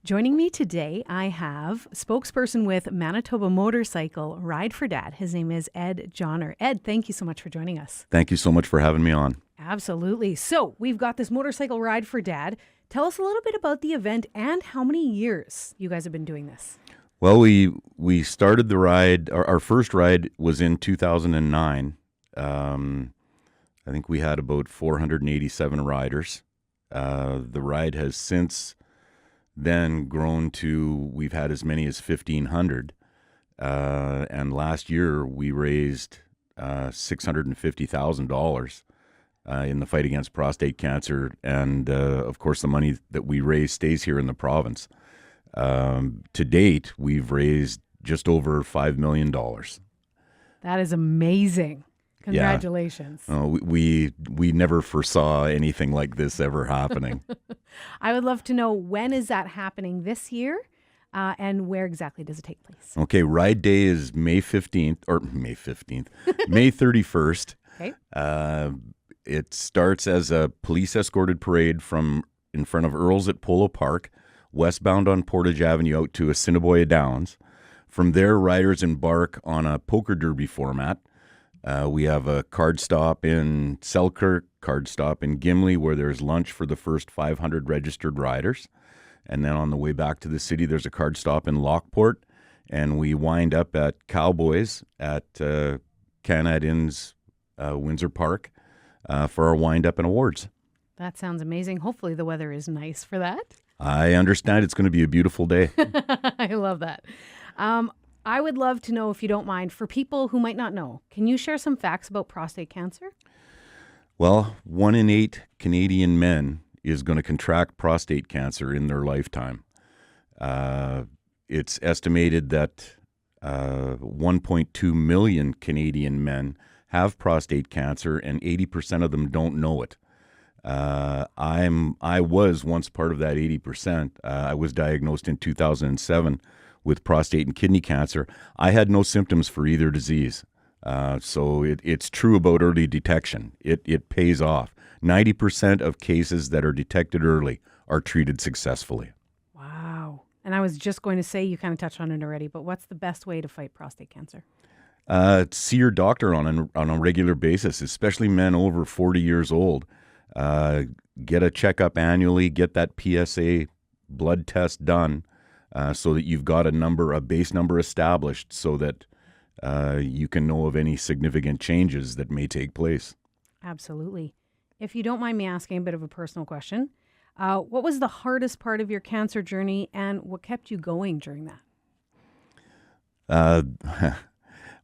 Joining me today, I have spokesperson with Manitoba Motorcycle Ride for Dad. His name is Ed Johnner. Ed, thank you so much for joining us. Thank you so much for having me on. Absolutely. So we've got this motorcycle ride for Dad. Tell us a little bit about the event and how many years you guys have been doing this. Well, we started the ride. Our first ride was in 2009. I think we had about 487 riders. The ride has since then grown to, we've had as many as 1,500. And last year we raised $650,000 in the fight against prostate cancer. And of course, the money that we raise stays here in the province. To date, we've raised just over $5 million. That is amazing. Congratulations. Yeah. We never foresaw anything like this ever happening. I would love to know, when is that happening this year and where exactly does it take place? Okay, Ride Day is May 15th, May 31st. Okay. It starts as a police-escorted parade from in front of Earl's at Polo Park, westbound on Portage Avenue out to Assiniboia Downs. From there, riders embark on a poker derby format. We have a card stop in Selkirk, card stop in Gimli, where there's lunch for the first 500 registered riders. And then on the way back to the city, there's a card stop in Lockport. And we wind up at Cowboys at Canad Inn's Windsor Park for our wind-up and awards. That sounds amazing. Hopefully the weather is nice for that. I understand it's going to be a beautiful day. I love that. I would love to know, if you don't mind, for people who might not know, can you share some facts about prostate cancer? Well, 1 in 8 Canadian men is going to contract prostate cancer in their lifetime. It's estimated that 1.2 million Canadian men have prostate cancer, and 80% of them don't know it. I was once part of that 80%. I was diagnosed in 2007 with prostate and kidney cancer. I had no symptoms for either disease. So it's true about early detection. It pays off. 90% of cases that are detected early are treated successfully. Wow. And I was just going to say, you kind of touched on it already, but what's the best way to fight prostate cancer? See your doctor on a regular basis, especially men over 40 years old. Get a checkup annually, get that PSA blood test done, so that you've got a base number established, so that you can know of any significant changes that may take place. Absolutely. If you don't mind me asking a bit of a personal question, what was the hardest part of your cancer journey, and what kept you going during that?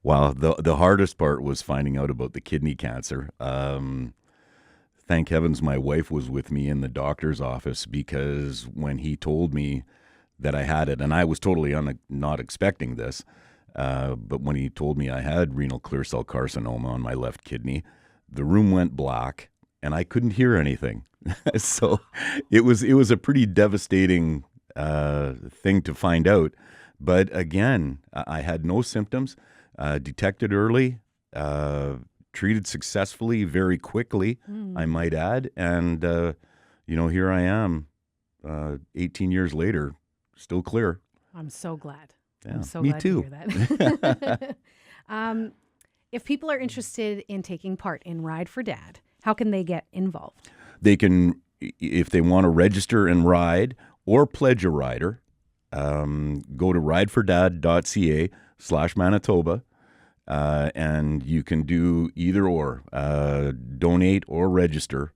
Well, the hardest part was finding out about the kidney cancer. Thank heavens my wife was with me in the doctor's office, because when he told me that I had it, and I was totally not expecting this, but when he told me I had renal clear cell carcinoma on my left kidney, the room went black and I couldn't hear anything. So it was a pretty devastating thing to find out. But again, I had no symptoms, detected early, treated successfully very quickly, I might add. And, here I am 18 years later, still clear. I'm so glad. Yeah, I'm so me glad too. to hear that. If people are interested in taking part in Ride for Dad, how can they get involved? They can, if they want to register and ride or pledge a rider, go to ridefordad.ca/Manitoba, and you can do either or, donate or register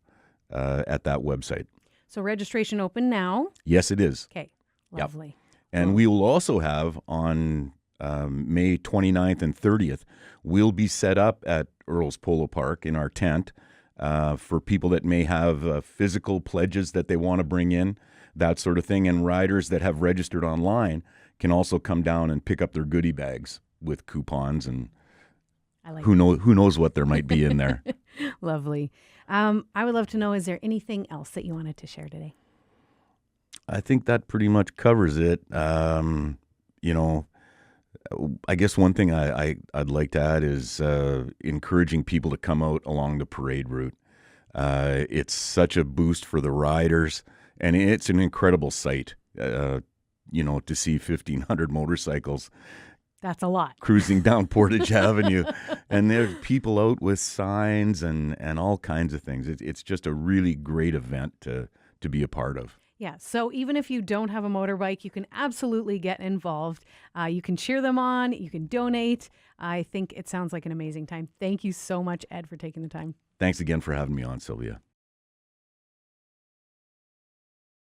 at that website. So registration open now? Yes, it is. Okay, lovely. Yep. And we will also have on May 29th and 30th, we'll be set up at Earl's Polo Park in our tent for people that may have physical pledges that they want to bring in, that sort of thing. And riders that have registered online can also come down and pick up their goodie bags with coupons, and who knows what there might be in there. Lovely. I would love to know, is there anything else that you wanted to share today? I think that pretty much covers it. I guess one thing I'd like to add is encouraging people to come out along the parade route. It's such a boost for the riders, and it's an incredible sight to see 1,500 motorcycles That's a lot. cruising down Portage Avenue, and there's people out with signs and all kinds of things. It's just a really great event to be a part of. Yeah, so even if you don't have a motorbike, you can absolutely get involved. You can cheer them on, you can donate. I think it sounds like an amazing time. Thank you so much, Ed, for taking the time. Thanks again for having me on, Sylvia.